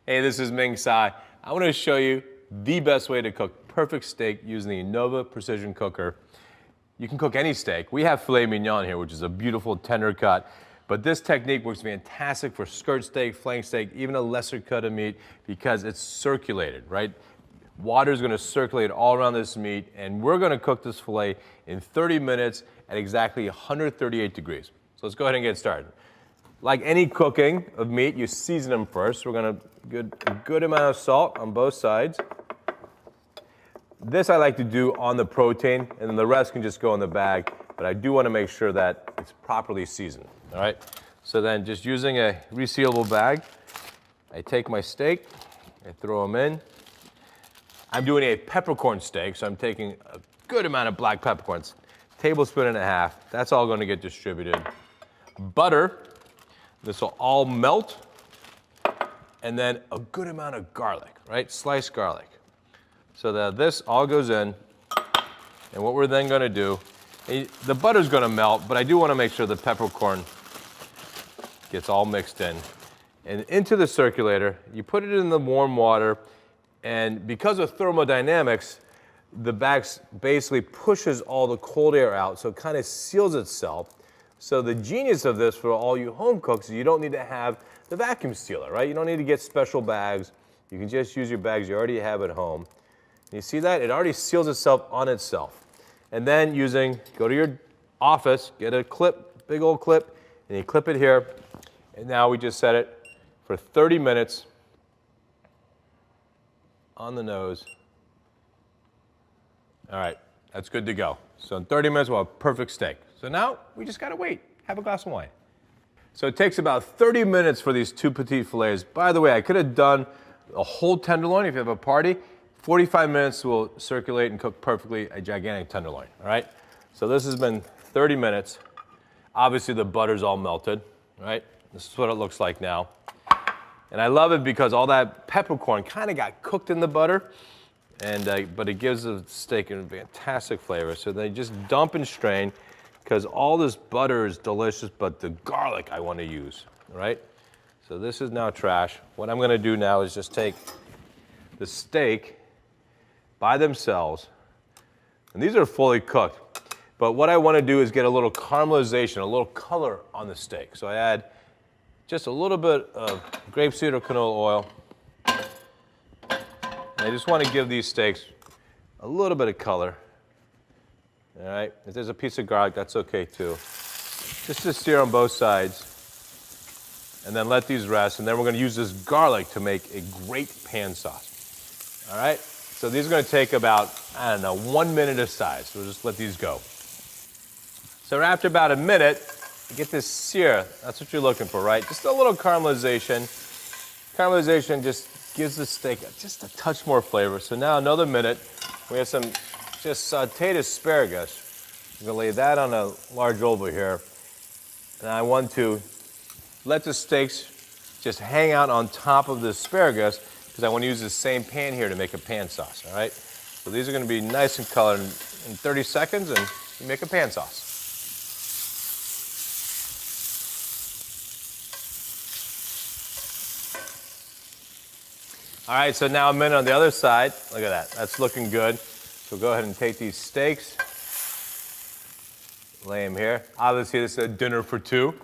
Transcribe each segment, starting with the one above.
Hey, this is Ming Tsai. I want to show you the best way to cook perfect steak using the Anova precision cooker. You can cook any steak. We have filet mignon here, which is a beautiful tender cut, but this technique works fantastic for skirt steak, flank steak, even a lesser cut of meat because it's circulated, right? Water is going to circulate all around this meat, and we're going to cook this filet in 30 minutes at exactly 138 degrees. So let's go ahead and get started. Like any cooking of meat, you season them first. We're going to a good amount of salt on both sides. This I like to do on the protein, and then the rest can just go in the bag, but I do want to make sure that it's properly seasoned, all right? So then just using a resealable bag, I take my steak, I throw them in. I'm doing a peppercorn steak, so I'm taking a good amount of black peppercorns, tablespoon and a half. That's all going to get distributed. Butter. This will all melt, and then a good amount of garlic, right? Sliced garlic. So that this all goes in, and what we're then gonna do, the butter's gonna melt, but I do wanna make sure the peppercorn gets all mixed in. And into the circulator, you put it in the warm water, and because of thermodynamics, the bag basically pushes all the cold air out, so it kind of seals itself. So the genius of this for all you home cooks is you don't need to have the vacuum sealer, right? You don't need to get special bags. You can just use your bags you already have at home. And you see that? It already seals itself on itself. And then go to your office, get a clip, big old clip, and you clip it here. And now we just set it for 30 minutes on the nose. All right, that's good to go. So in 30 minutes, we'll have perfect steak. So now we just gotta wait, have a glass of wine. So it takes about 30 minutes for these two petite fillets. By the way, I could have done a whole tenderloin if you have a party. 45 minutes will circulate and cook perfectly a gigantic tenderloin, all right? So this has been 30 minutes. Obviously the butter's all melted, right? This is what it looks like now. And I love it because all that peppercorn kind of got cooked in the butter, but it gives the steak a fantastic flavor. So they just dump and strain, because all this butter is delicious, but the garlic I want to use, right? So this is now trash. What I'm going to do now is just take the steak by themselves, and these are fully cooked, but what I want to do is get a little caramelization, a little color on the steak. So I add just a little bit of grapeseed or canola oil, and I just want to give these steaks a little bit of color. All right, if there's a piece of garlic, that's okay too. Just to sear on both sides, and then let these rest, and then we're gonna use this garlic to make a great pan sauce. All right, so these are gonna take about, 1 minute of size. So we'll just let these go. So after about a minute, you get this sear. That's what you're looking for, right? Just a little caramelization. Caramelization just gives the steak just a touch more flavor. So now another minute, we have some just sauteed asparagus. I'm gonna lay that on a large oval here. And I want to let the steaks just hang out on top of the asparagus because I want to use the same pan here to make a pan sauce, all right? So these are gonna be nice and colored in 30 seconds and you make a pan sauce. All right, so now a minute on the other side. Look at that, that's looking good. So go ahead and take these steaks, lay them here. Obviously this is a dinner for two.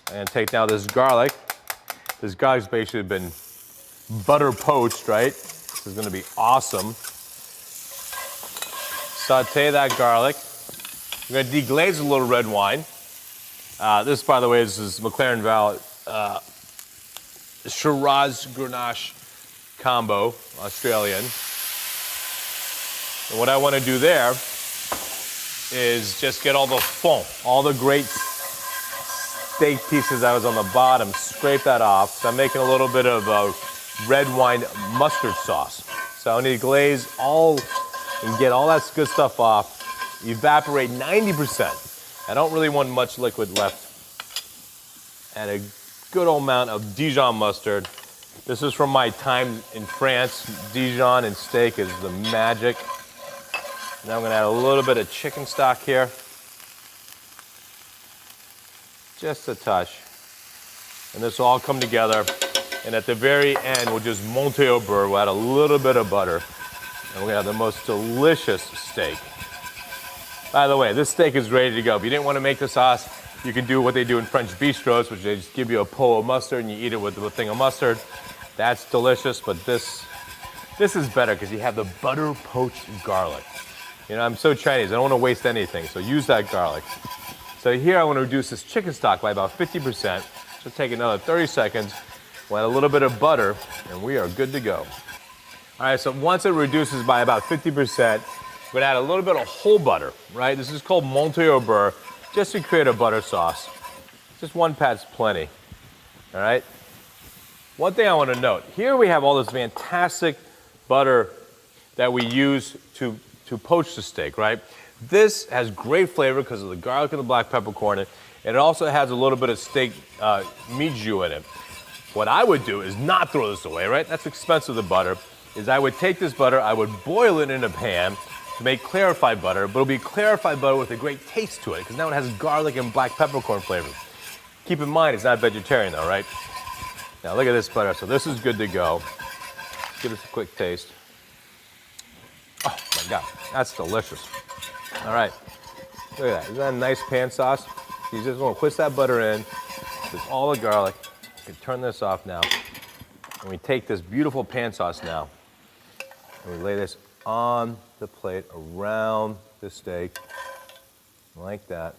I'm gonna take now this garlic. This garlic's basically been butter poached, right? This is gonna be awesome. Saute that garlic. We're gonna deglaze a little red wine. This, by the way, this is McLaren Valley Shiraz Grenache combo, Australian. And what I want to do there is just get all the fond, all the great steak pieces that was on the bottom, scrape that off. So I'm making a little bit of red wine mustard sauce. So I need to glaze all and get all that good stuff off. Evaporate 90%. I don't really want much liquid left. Add a good old amount of Dijon mustard. This is from my time in France. Dijon and steak is the magic. Now I'm going to add a little bit of chicken stock here. Just a touch. And this will all come together And at the very end, we'll just monter au beurre. We'll add a little bit of butter. And we're gonna have the most delicious steak. By the way, this steak is ready to go. If you didn't want to make the sauce, you can do what they do in French bistros, which they just give you a pot of mustard and you eat it with a thing of mustard. That's delicious, but this is better because you have the butter poached garlic. You know, I'm so Chinese, I don't want to waste anything, so use that garlic. So here I want to reduce this chicken stock by about 50%. So take another 30 seconds, we'll add a little bit of butter, and we are good to go. All right, so once it reduces by about 50%, we're gonna add a little bit of whole butter, right? This is called monter au beurre, just to create a butter sauce. Just one pat's plenty, all right? One thing I want to note, here we have all this fantastic butter that we use to poach the steak, right? This has great flavor because of the garlic and the black peppercorn, and it also has a little bit of steak meat jus in it. What I would do is not throw this away, right? That's expensive, the butter. Is I would take this butter, I would boil it in a pan to make clarified butter, but it'll be clarified butter with a great taste to it because now it has garlic and black peppercorn flavor. Keep in mind, it's not vegetarian though, right? Now look at this butter. So this is good to go. Give this a quick taste. Oh my God, that's delicious. All right, look at that. Isn't that a nice pan sauce? You just want to twist that butter in with all the garlic. You can turn this off now. And we take this beautiful pan sauce now, and we lay this on the plate around the steak, like that.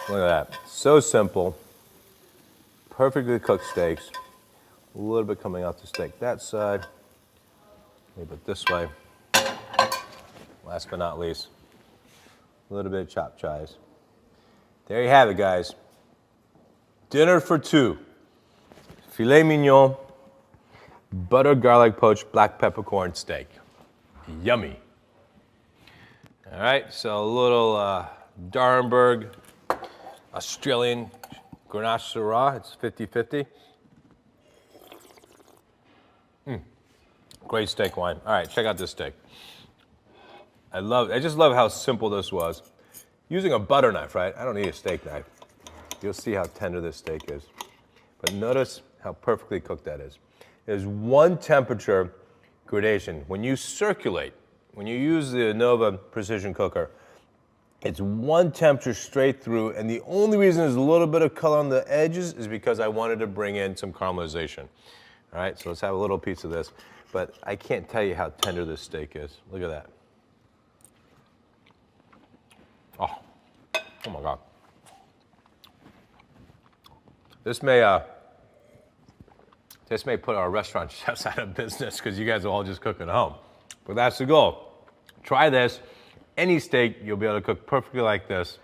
Look at that. So simple. Perfectly cooked steaks. A little bit coming out the steak that side. Maybe it this way. Last but not least, a little bit of chopped chives. There you have it, guys. Dinner for two. Filet mignon, butter garlic poached black peppercorn steak. Yummy. All right, so a little Darrenberg Australian Grenache Syrah. It's 50-50. Great steak wine. All right, check out this steak. I just love how simple this was. Using a butter knife, right? I don't need a steak knife. You'll see how tender this steak is. But notice how perfectly cooked that is. There's one temperature gradation. When you circulate, when you use the Anova precision cooker, it's one temperature straight through, and the only reason there's a little bit of color on the edges is because I wanted to bring in some caramelization. All right, so let's have a little piece of this. But I can't tell you how tender this steak is. Look at that. Oh my God. This may put our restaurant chefs out of business because you guys are all just cooking at home. But that's the goal. Try this. Any steak, you'll be able to cook perfectly like this,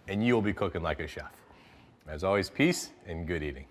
and you'll be cooking like a chef. As always, peace and good eating.